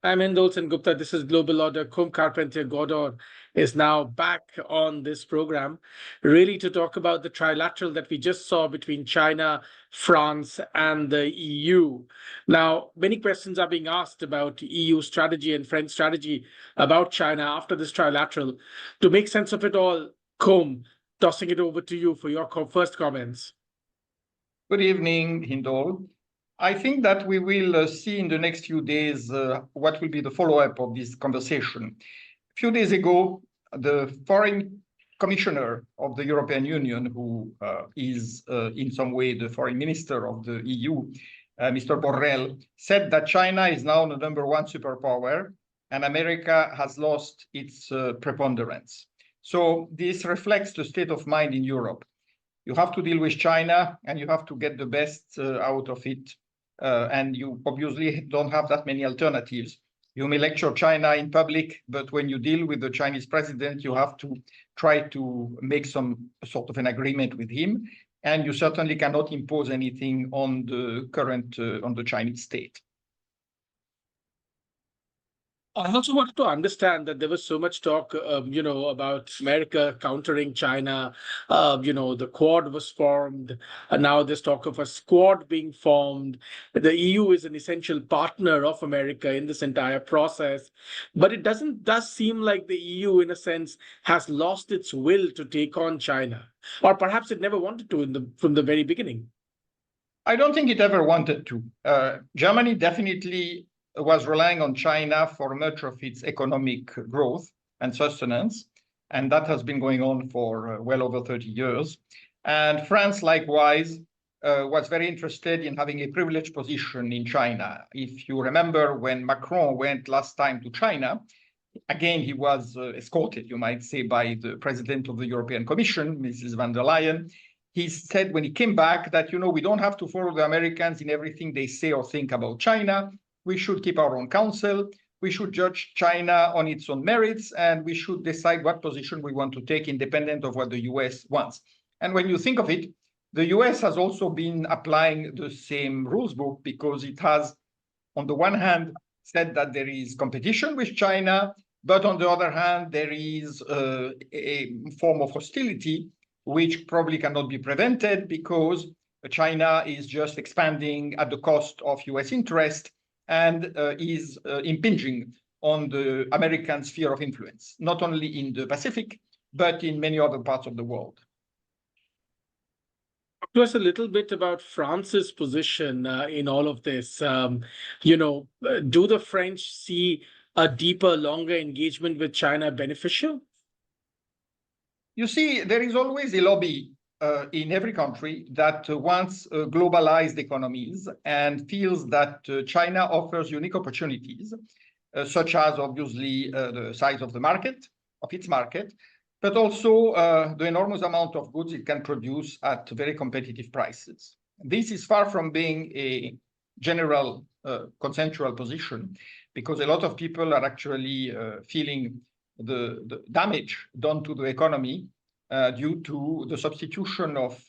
I'm Hindol Sengupta. This is Global Order. Come Carpentier Gourdon is now back on this program, really to talk about the trilateral that we just saw between China, France, and the EU. Now, many questions are being asked about EU strategy and French strategy about China after this trilateral. To make sense of it all, Come, tossing it over to you for your first comments. Good evening, Hindol. I think that we will see in the next few days what will be the follow-up of this conversation. A few days ago, the foreign commissioner of the European Union, who is in some way the foreign minister of the EU, Mr. Borrell, said that China is now the #1 superpower and America has lost its preponderance. So this reflects the state of mind in Europe. You have to deal with China and you have to get the best out of it. And you obviously don't have that many alternatives. You may lecture China in public, but when you deal with the Chinese president, you have to try to make some sort of an agreement with him. And you certainly cannot impose anything on the current, on the Chinese state. I also wanted to understand that there was so much talk, about America countering China. The Quad was formed, and now there's talk of a Squad being formed. The EU is an essential partner of America in this entire process, but it does seem like the EU, in a sense, has lost its will to take on China, or perhaps it never wanted to from the very beginning. I don't think it ever wanted to. Germany definitely was relying on China for much of its economic growth and sustenance, and that has been going on for well over 30 years. And France, likewise, was very interested in having a privileged position in China. If you remember when Macron went last time to China, again, he was escorted, you might say, by the president of the European Commission, Mrs. van der Leyen. He said when he came back that, we don't have to follow the Americans in everything they say or think about China. We should keep our own counsel. We should judge China on its own merits, and we should decide what position we want to take independent of what the US wants. And when you think of it, the US has also been applying the same rules book because it has, on the one hand, said that there is competition with China, but on the other hand, there is a form of hostility which probably cannot be prevented because China is just expanding at the cost of US interest and is impinging on the American sphere of influence, not only in the Pacific, but in many other parts of the world. Talk to us a little bit about France's position in all of this. Do the French see a deeper, longer engagement with China beneficial? You see, there is always a lobby in every country that wants globalized economies and feels that China offers unique opportunities, such as obviously the size of the market, of its market, but also the enormous amount of goods it can produce at very competitive prices. This is far from being a general consensual position, because a lot of people are actually feeling the damage done to the economy due to the substitution of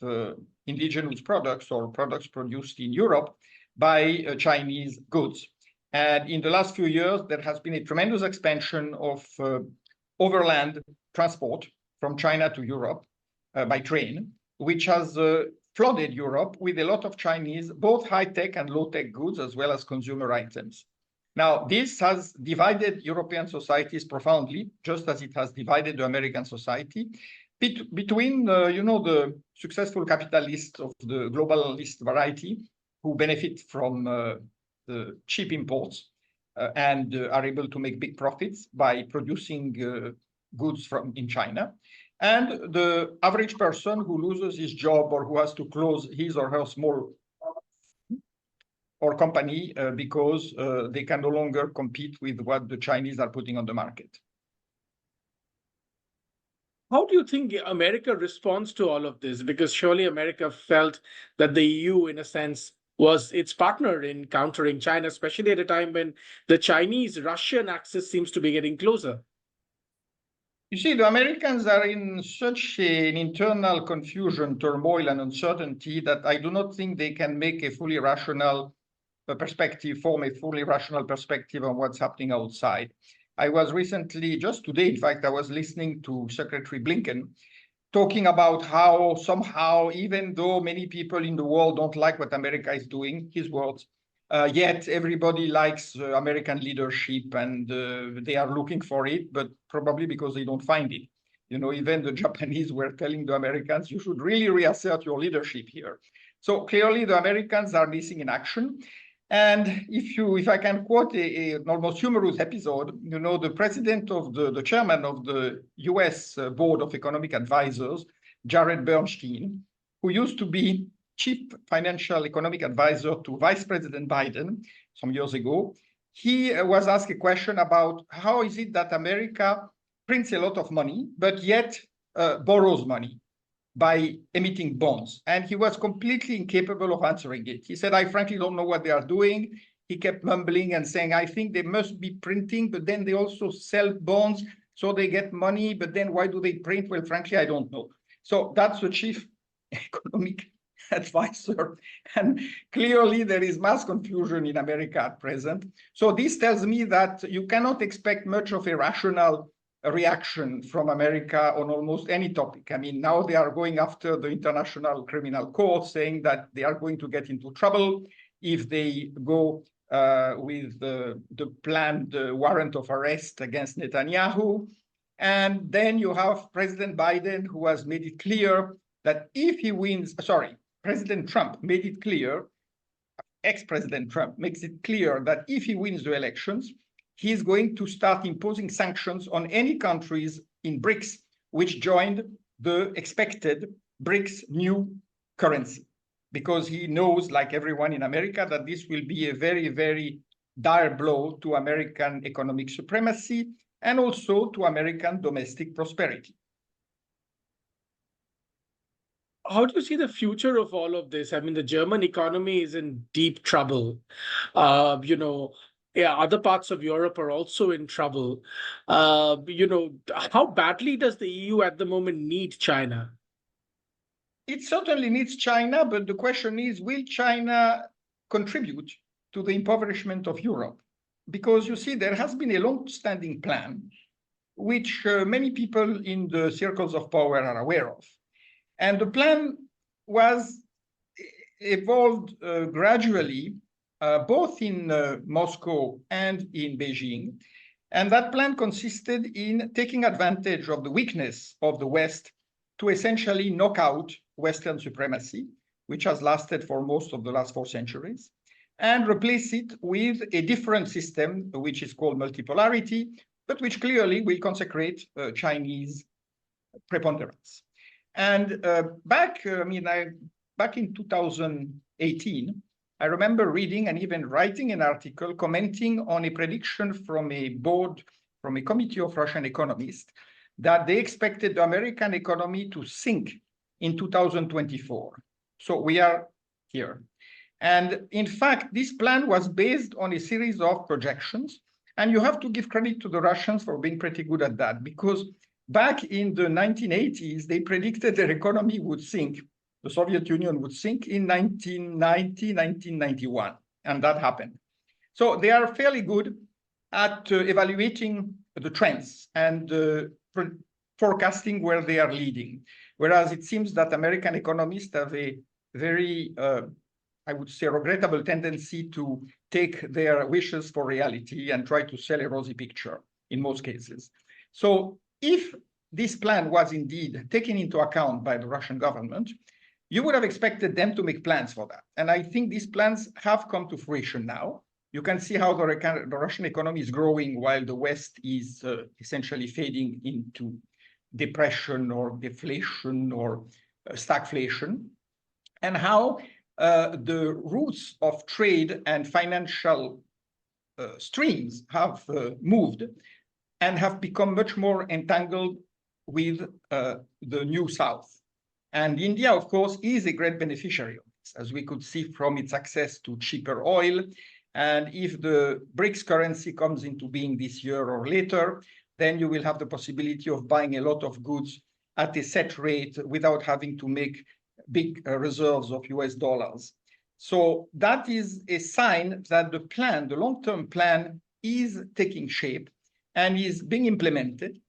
indigenous products or products produced in Europe by Chinese goods. And in the last few years, there has been a tremendous expansion of overland transport from China to Europe by train, which has flooded Europe with a lot of Chinese, both high-tech and low-tech goods, as well as consumer items. Now, this has divided European societies profoundly, just as it has divided the American society, between the successful capitalists of the globalist variety who benefit from the cheap imports and are able to make big profits by producing goods in China, and the average person who loses his job or who has to close his or her small or company because they can no longer compete with what the Chinese are putting on the market. How do you think America responds to all of this? Because surely America felt that the EU, in a sense, was its partner in countering China, especially at a time when the Chinese-Russian axis seems to be getting closer. You see, the Americans are in such an internal confusion, turmoil, and uncertainty that I do not think they can make a fully rational perspective, form a fully rational perspective on what's happening outside. I was recently, just today, in fact, I was listening to Secretary Blinken talking about how somehow, even though many people in the world don't like what America is doing, his words, yet everybody likes American leadership and they are looking for it, but probably because they don't find it. You know, even the Japanese were telling the Americans, you should really reassert your leadership here. So clearly the Americans are missing in action. And if I can quote an almost humorous episode, you know, the president of the chairman of the US Board of Economic Advisors, Jared Bernstein, who used to be chief financial economic advisor to Vice President Biden some years ago, he was asked a question about how is it that America prints a lot of money, but yet borrows money by emitting bonds. And he was completely incapable of answering it. He said, I frankly don't know what they are doing. He kept mumbling and saying, I think they must be printing, but then they also sell bonds, so they get money, but then why do they print? Well, frankly, I don't know. So that's the chief economic advisor. And clearly there is mass confusion in America at present. So this tells me that you cannot expect much of a rational reaction from America on almost any topic. I mean, now they are going after the International Criminal Court, saying that they are going to get into trouble if they go with the planned warrant of arrest against Netanyahu. And then you have President Biden, who has made it clear that if he wins, President Trump made it clear, ex-President Trump makes it clear that if he wins the elections, he is going to start imposing sanctions on any countries in BRICS which joined the expected BRICS new currency, because he knows, like everyone in America, that this will be a very, very dire blow to American economic supremacy and also to American domestic prosperity. How do you see the future of all of this? I mean, the German economy is in deep trouble. You know, yeah, other parts of Europe are also in trouble. You know, how badly does the EU at the moment need China? It certainly needs China, but the question is, will China contribute to the impoverishment of Europe? Because you see, there has been a long-standing plan, which many people in the circles of power are aware of. And the plan was evolved gradually, both in Moscow and in Beijing. And that plan consisted in taking advantage of the weakness of the West to essentially knock out Western supremacy, which has lasted for most of the last 4 centuries, and replace it with a different system, which is called multipolarity, but which clearly will consecrate Chinese preponderance. And back in 2018, I remember reading and even writing an article commenting on a prediction from a committee of Russian economists that they expected the American economy to sink in 2024. So we are here. And in fact, this plan was based on a series of projections. And you have to give credit to the Russians for being pretty good at that, because back in the 1980s, they predicted their economy would sink. The Soviet Union would sink in 1990, 1991, and that happened. So they are fairly good at evaluating the trends and forecasting where they are leading. Whereas it seems that American economists have a very, I would say, regrettable tendency to take their wishes for reality and try to sell a rosy picture in most cases. So if this plan was indeed taken into account by the Russian government, you would have expected them to make plans for that. And I think these plans have come to fruition now. You can see how the Russian economy is growing while the West is essentially fading into depression or deflation or stagflation, and how the roots of trade and financial streams have moved and have become much more entangled with the New South. And India, of course, is a great beneficiary of this, as we could see from its access to cheaper oil. And if the BRICS currency comes into being this year or later, then you will have the possibility of buying a lot of goods at a set rate without having to make big reserves of US dollars. So that is a sign that the plan, the long-term plan, is taking shape and is being implemented.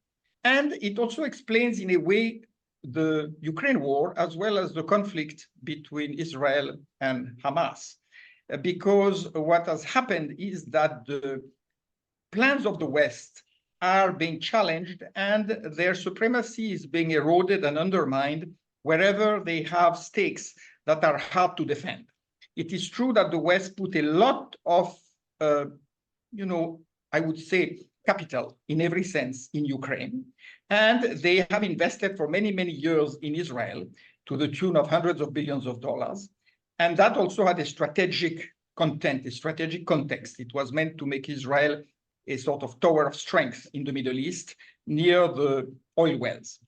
And it also explains, in a way, the Ukraine war, as well as the conflict between Israel and Hamas. Because what has happened is that the plans of the West are being challenged and their supremacy is being eroded and undermined wherever they have stakes that are hard to defend. It is true that the West put a lot of, I would say, capital in every sense in Ukraine. And they have invested for many, many years in Israel to the tune of hundreds of billions of dollars. And that also had a strategic content, a strategic context. It was meant to make Israel a sort of tower of strength in the Middle East near the oil wells.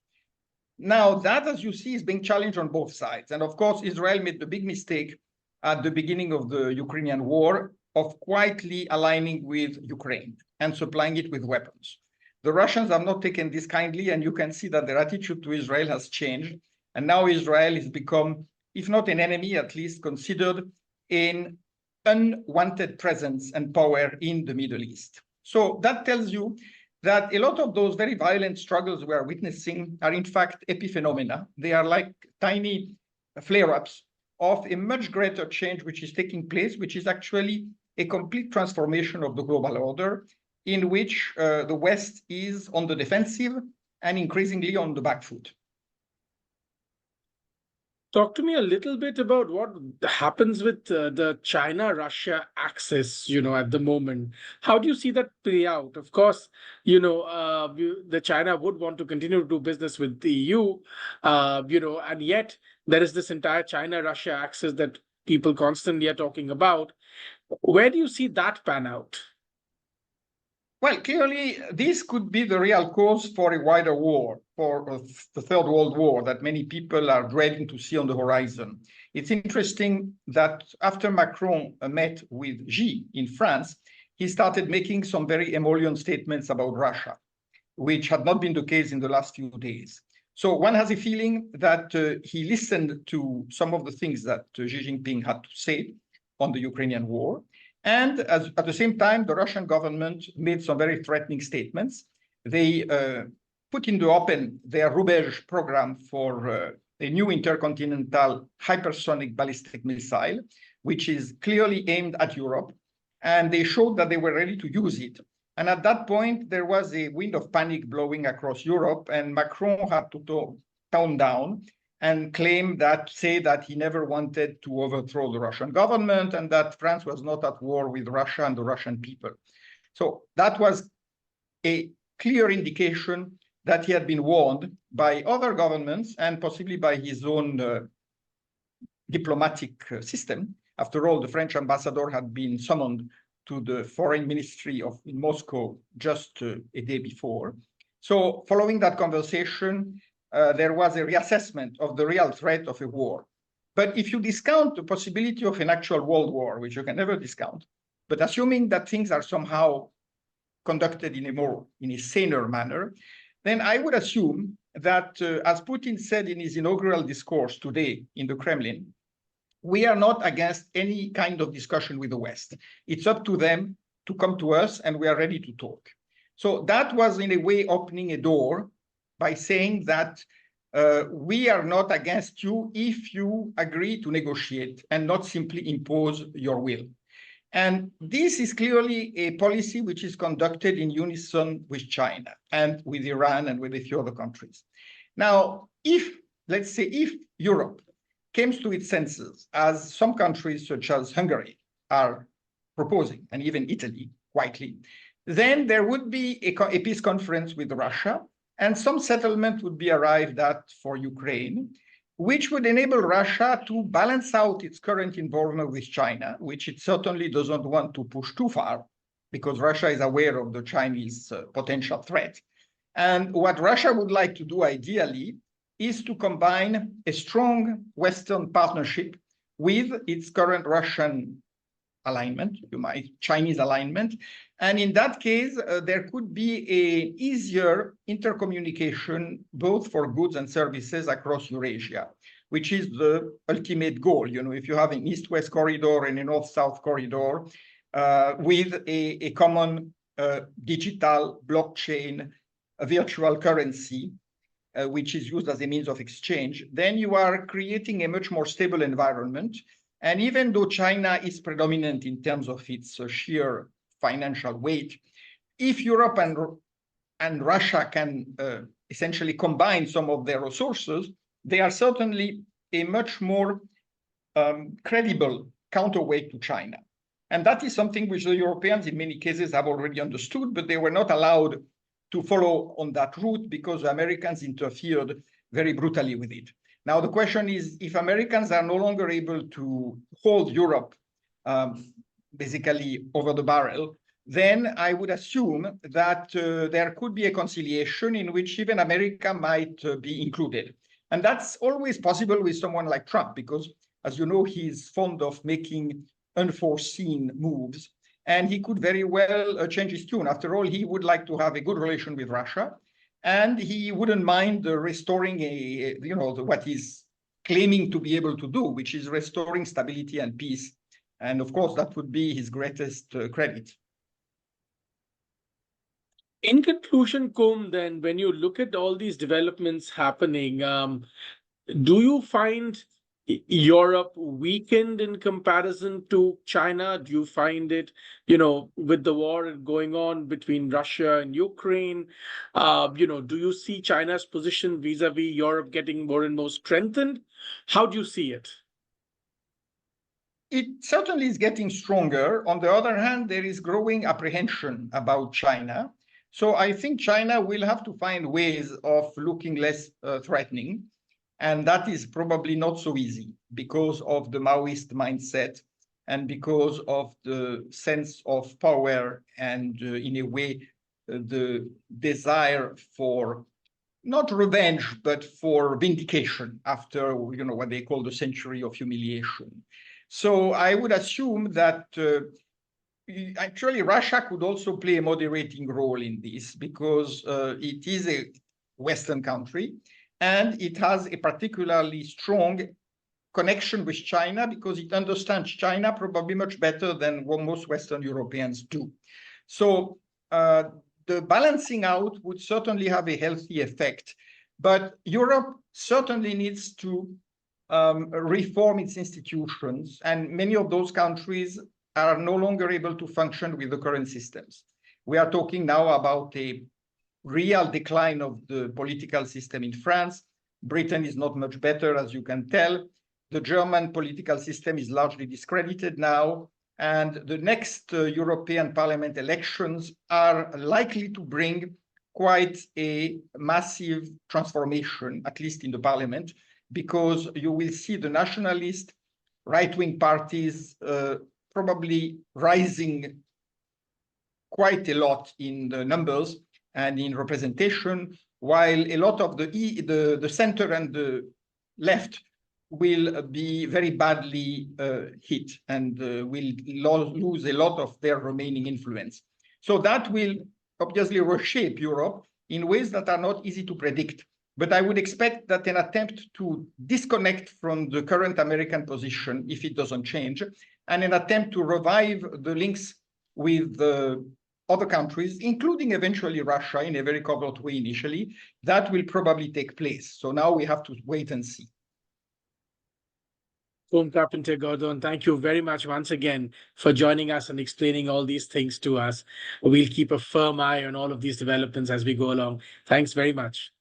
Now, that, as you see, is being challenged on both sides. And of course, Israel made the big mistake at the beginning of the Ukrainian war of quietly aligning with Ukraine and supplying it with weapons. The Russians have not taken this kindly, and you can see that their attitude to Israel has changed. And now Israel has become, if not an enemy, at least considered an unwanted presence and power in the Middle East. So that tells you that a lot of those very violent struggles we are witnessing are in fact epiphenomena. They are like tiny flare-ups of a much greater change which is taking place, which is actually a complete transformation of the global order, in which the West is on the defensive and increasingly on the back foot. Talk to me a little bit about what happens with the China-Russia axis, at the moment. How do you see that play out? Of course, the China would want to continue to do business with the EU, and yet there is this entire China-Russia axis that people constantly are talking about. Where do you see that pan out? Well, clearly, this could be the real cause for a wider war, for the Third World War that many people are dreading to see on the horizon. It's interesting that after Macron met with Xi in France, he started making some very emollient statements about Russia, which had not been the case in the last few days. So one has a feeling that he listened to some of the things that Xi Jinping had to say on the Ukrainian war. And at the same time, the Russian government made some very threatening statements. They put in the open their Rubej program for a new intercontinental hypersonic ballistic missile, which is clearly aimed at Europe. And they showed that they were ready to use it. And at that point, there was a wind of panic blowing across Europe, and Macron had to tone down and say that he never wanted to overthrow the Russian government and that France was not at war with Russia and the Russian people. So that was a clear indication that he had been warned by other governments and possibly by his own diplomatic system. After all, the French ambassador had been summoned to the foreign ministry in Moscow just a day before. So following that conversation, there was a reassessment of the real threat of a war. But if you discount the possibility of an actual world war, which you can never discount, but assuming that things are somehow conducted in a saner manner, then I would assume that, as Putin said in his inaugural discourse today in the Kremlin, we are not against any kind of discussion with the West. It's up to them to come to us, and we are ready to talk. So that was, in a way, opening a door by saying that we are not against you if you agree to negotiate and not simply impose your will. And this is clearly a policy which is conducted in unison with China and with Iran and with a few other countries. Now, let's say, if Europe comes to its senses, as some countries such as Hungary are proposing, and even Italy quietly, then there would be a peace conference with Russia, and some settlement would be arrived at for Ukraine, which would enable Russia to balance out its current involvement with China, which it certainly doesn't want to push too far, because Russia is aware of the Chinese potential threat. And what Russia would like to do ideally is to combine a strong Western partnership with its current Russian alignment, Chinese alignment. And in that case, there could be an easier intercommunication, both for goods and services across Eurasia. which is the ultimate goal. If you have an east-west corridor and a north-south corridor with a common digital blockchain, a virtual currency, which is used as a means of exchange, then you are creating a much more stable environment. And even though China is predominant in terms of its sheer financial weight, if Europe and Russia can essentially combine some of their resources, they are certainly a much more credible counterweight to China. And that is something which the Europeans in many cases have already understood, but they were not allowed to follow on that route because the Americans interfered very brutally with it. Now, the question is, if Americans are no longer able to hold Europe basically over the barrel, then I would assume that there could be a conciliation in which even America might be included. And that's always possible with someone like Trump, because, as you know, he's fond of making unforeseen moves. And he could very well change his tune. After all, he would like to have a good relation with Russia. And he wouldn't mind restoring what he's claiming to be able to do, which is restoring stability and peace. And of course, that would be his greatest credit. In conclusion, Kum, then, when you look at all these developments happening, do you find Europe weakened in comparison to China? Do you find it, with the war going on between Russia and Ukraine, do you see China's position vis-a-vis Europe getting more and more strengthened? How do you see it? It certainly is getting stronger. On the other hand, there is growing apprehension about China. So I think China will have to find ways of looking less threatening. And that is probably not so easy because of the Maoist mindset and because of the sense of power and, in a way, the desire for not revenge, but for vindication after, what they call the century of humiliation. So I would assume that actually Russia could also play a moderating role in this because it is a Western country. And it has a particularly strong connection with China because it understands China probably much better than what most Western Europeans do. So the balancing out would certainly have a healthy effect. But Europe certainly needs to reform its institutions. And many of those countries are no longer able to function with the current systems. We are talking now about a real decline of the political system in France. Britain is not much better, as you can tell. The German political system is largely discredited now. And the next European Parliament elections are likely to bring quite a massive transformation, at least in the parliament, because you will see the nationalist right-wing parties probably rising quite a lot in the numbers and in representation, while a lot of the center and the left will be very badly hit and will lose a lot of their remaining influence. So that will obviously reshape Europe in ways that are not easy to predict. But I would expect that an attempt to disconnect from the current American position, if it doesn't change, and an attempt to revive the links with the other countries, including eventually Russia in a very covert way initially, that will probably take place. So now we have to wait and see. Come Carpentier Gourdon, thank you very much once again for joining us and explaining all these things to us. We'll keep a firm eye on all of these developments as we go along. Thanks very much.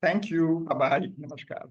Thank you. Bye-bye. Namaskar.